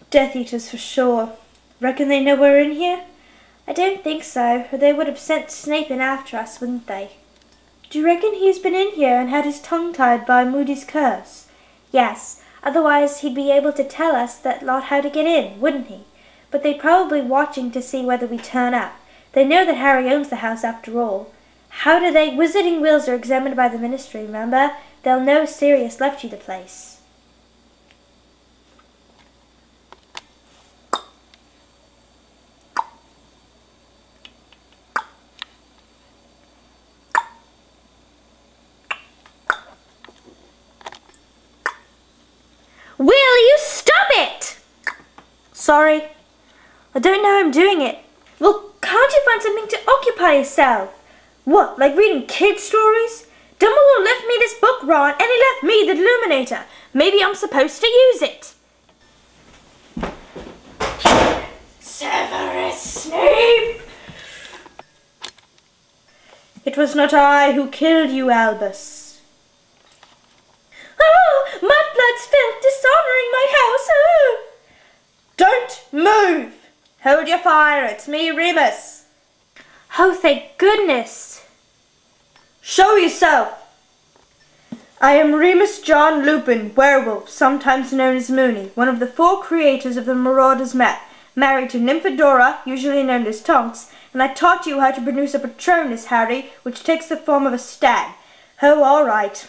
Death Eaters for sure. Reckon they know we're in here? I don't think so, or they would have sent Snape in after us, wouldn't they? Do you reckon he's been in here and had his tongue tied by Moody's curse? Yes, otherwise he'd be able to tell us that lot how to get in, wouldn't he? But they're probably watching to see whether we turn up. They know that Harry owns the house after all. How do they? Wizarding wills are examined by the Ministry, remember? They'll know Sirius left you the place. Will you stop it? Sorry. I don't know I'm doing it. Well, can't you find something to occupy yourself? What, like reading kid stories? Dumbledore left me this book, Ron, and he left me the Illuminator. Maybe I'm supposed to use it. Severus Snape! It was not I who killed you, Albus. Oh, mudblood spilt, dishonouring my house. Oh. Don't move! Hold your fire, it's me, Remus. Oh, thank goodness. Show yourself. I am Remus John Lupin, werewolf, sometimes known as Moony, one of the 4 creators of the Marauders' Map, married to Nymphadora, usually known as Tonks, and I taught you how to produce a Patronus, Harry, which takes the form of a stag. Oh, all right.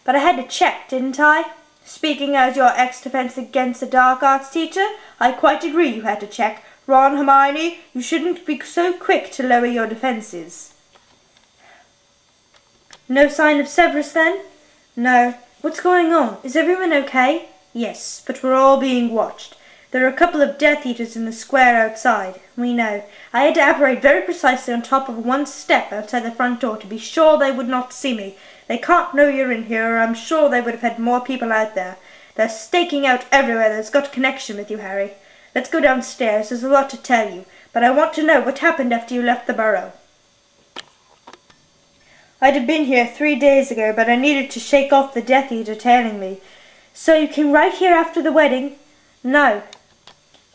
But I had to check, didn't I? Speaking as your ex-defense against the dark arts teacher, I quite agree you had to check. Ron, Hermione, you shouldn't be so quick to lower your defences. No sign of Severus, then? No. What's going on? Is everyone okay? Yes, but we're all being watched. There are a couple of Death Eaters in the square outside. We know. I had to operate very precisely on top of one step outside the front door to be sure they would not see me. They can't know you're in here, or I'm sure they would have had more people out there. They're staking out everywhere that's got connection with you, Harry. Let's go downstairs. There's a lot to tell you, but I want to know what happened after you left the burrow. I'd have been here 3 days ago, but I needed to shake off the Death Eater tailing me. So you came right here after the wedding? No.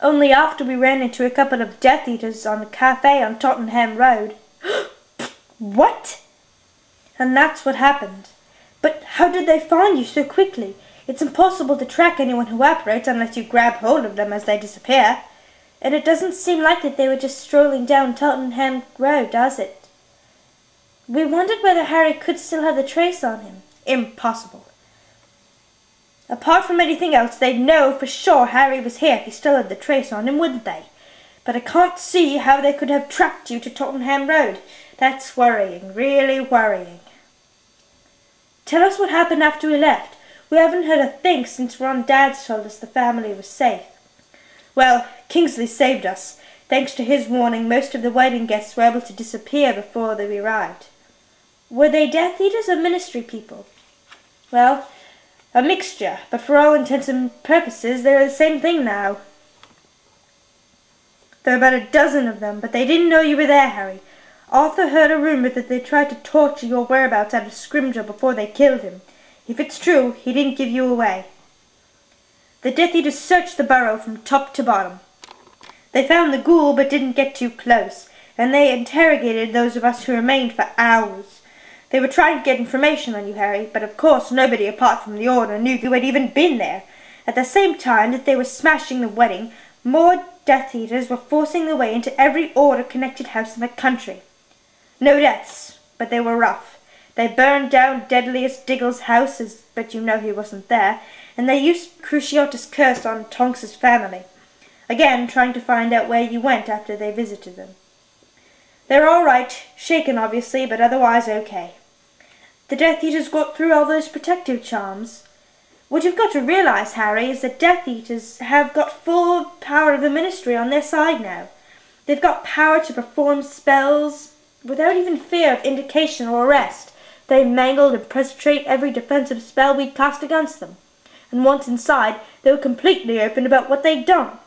Only after we ran into a couple of Death Eaters on a cafe on Tottenham Road. What? And that's what happened. But how did they find you so quickly? It's impossible to track anyone who operates unless you grab hold of them as they disappear. And it doesn't seem like that they were just strolling down Tottenham Road, does it? We wondered whether Harry could still have the trace on him. Impossible. Apart from anything else, they'd know for sure Harry was here if he still had the trace on him, wouldn't they? But I can't see how they could have tracked you to Tottenham Road. That's worrying, really worrying. Tell us what happened after we left. We haven't heard a thing since Ron Dad's told us the family was safe. Well, Kingsley saved us. Thanks to his warning, most of the wedding guests were able to disappear before they arrived. Were they Death Eaters or Ministry people? Well, a mixture, but for all intents and purposes, they're the same thing now. There are about a dozen of them, but they didn't know you were there, Harry. Arthur heard a rumour that they tried to torture your whereabouts out of Scrimgeour before they killed him. If it's true, he didn't give you away. The Death Eaters searched the burrow from top to bottom. They found the ghoul but didn't get too close, and they interrogated those of us who remained for hours. They were trying to get information on you, Harry, but of course nobody apart from the Order knew you had even been there. At the same time that they were smashing the wedding, more Death Eaters were forcing their way into every Order-connected house in the country. No deaths, but they were rough. They burned down Deadliest Diggle's house, but you know he wasn't there, and they used Cruciatus Curse on Tonks's family. Again, trying to find out where you went after they visited them. They're all right, shaken obviously, but otherwise okay. The Death Eaters got through all those protective charms. What you've got to realize, Harry, is that Death Eaters have got full power of the Ministry on their side now. They've got power to perform spells without even fear of indication or arrest. They mangled and prostrate every defensive spell we'd cast against them. And once inside, they were completely open about what they'd done.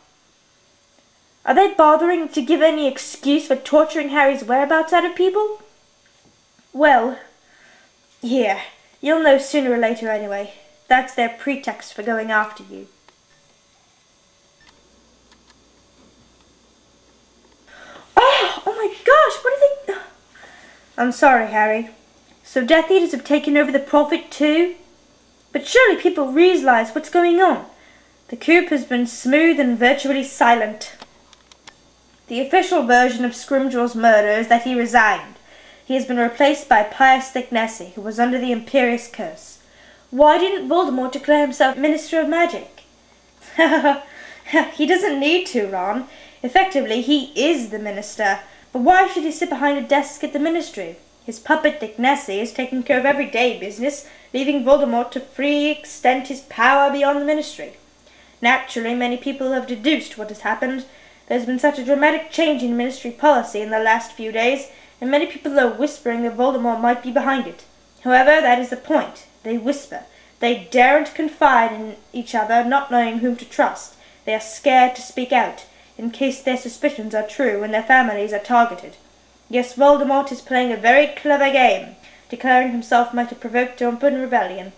Are they bothering to give any excuse for torturing Harry's whereabouts out of people? Well, here, you'll know sooner or later anyway. That's their pretext for going after you. I'm sorry, Harry. So Death Eaters have taken over the Prophet too? But surely people realize what's going on. The coup has been smooth and virtually silent. The official version of Scrimgew's murder is that he resigned. He has been replaced by Pius Thicknessy, who was under the Imperious curse. Why didn't Voldemort declare himself Minister of Magic? He doesn't need to, Ron. Effectively, he is the minister. But why should he sit behind a desk at the ministry? His puppet Thicknessy is taking care of everyday business, leaving Voldemort to free extend his power beyond the ministry. Naturally, many people have deduced what has happened. There's been such a dramatic change in ministry policy in the last few days, and many people are whispering that Voldemort might be behind it. However, that is the point. They whisper. They daren't confide in each other, not knowing whom to trust. They are scared to speak out, in case their suspicions are true and their families are targeted. Yes, Voldemort is playing a very clever game. Declaring himself might have provoked open rebellion.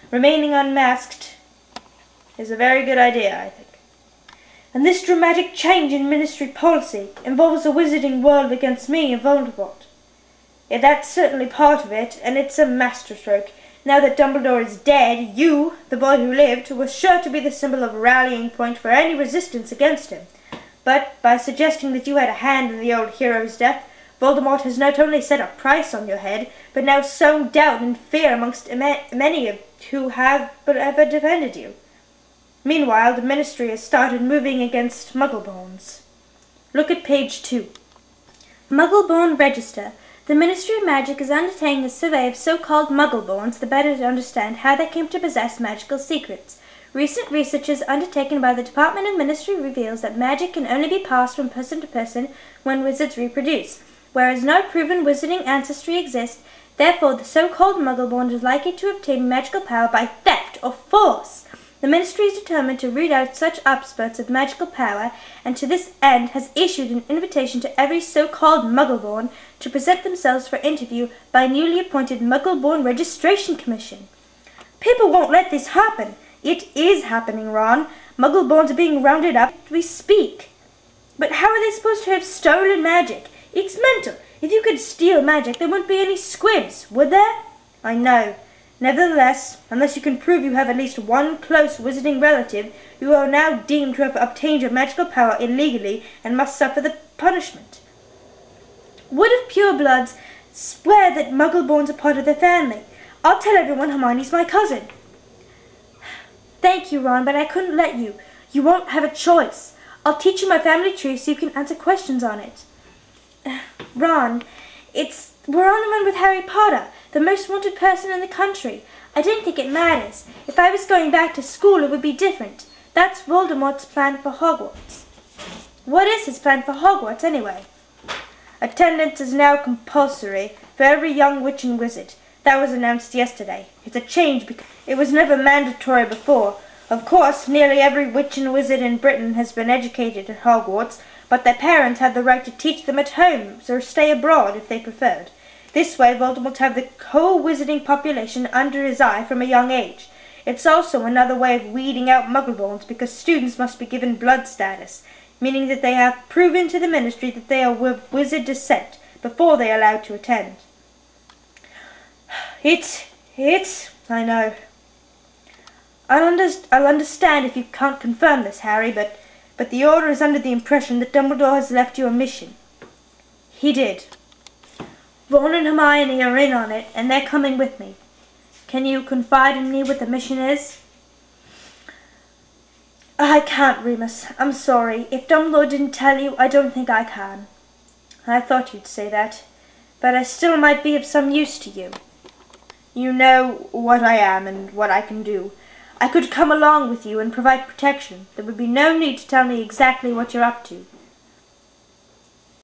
Remaining unmasked is a very good idea, I think. And this dramatic change in ministry policy involves a wizarding world against me and Voldemort. Yeah, that's certainly part of it, and it's a masterstroke. Now that Dumbledore is dead, you, the boy who lived, was sure to be the symbol of a rallying point for any resistance against him. But by suggesting that you had a hand in the old hero's death, Voldemort has not only set a price on your head, but now sown doubt and fear amongst many who have but ever defended you. Meanwhile, the Ministry has started moving against Muggleborns. Look at page 2. Muggleborn Register. The Ministry of Magic is undertaking a survey of so-called Muggleborns, the better to understand how they came to possess magical secrets. Recent researches undertaken by the Department of Ministry reveals that magic can only be passed from person to person when wizards reproduce. Whereas no proven wizarding ancestry exists, therefore the so-called Muggleborn is likely to obtain magical power by theft or force. The Ministry is determined to root out such upspurts of magical power, and to this end has issued an invitation to every so-called Muggleborn to present themselves for interview by a newly appointed Muggleborn Registration Commission. People won't let this happen. It is happening, Ron. Muggleborns are being rounded up as we speak. But how are they supposed to have stolen magic? It's mental. If you could steal magic, there wouldn't be any squibs, would there? I know. Nevertheless, unless you can prove you have at least one close wizarding relative, you are now deemed to have obtained your magical power illegally and must suffer the punishment. What if purebloods swear that Muggleborns are part of their family? I'll tell everyone Hermione's my cousin. Thank you, Ron, but I couldn't let you. You won't have a choice. I'll teach you my family tree so you can answer questions on it. Ron, we're on the run with Harry Potter, the most wanted person in the country. I don't think it matters. If I was going back to school, it would be different. That's Voldemort's plan for Hogwarts. What is his plan for Hogwarts, anyway? Attendance is now compulsory for every young witch and wizard. That was announced yesterday. It's a change because it was never mandatory before. Of course, nearly every witch and wizard in Britain has been educated at Hogwarts, but their parents had the right to teach them at home, or stay abroad if they preferred. This way, Voldemort would have the whole wizarding population under his eye from a young age. It's also another way of weeding out Muggleborns because students must be given blood status, meaning that they have proven to the Ministry that they are of wizard descent before they are allowed to attend. I know. I'll understand if you can't confirm this, Harry, but the Order is under the impression that Dumbledore has left you a mission. He did. Ron and Hermione are in on it, and they're coming with me. Can you confide in me what the mission is? I can't, Remus. I'm sorry. If Dumbledore didn't tell you, I don't think I can. I thought you'd say that, but I still might be of some use to you. You know what I am and what I can do. I could come along with you and provide protection. There would be no need to tell me exactly what you're up to.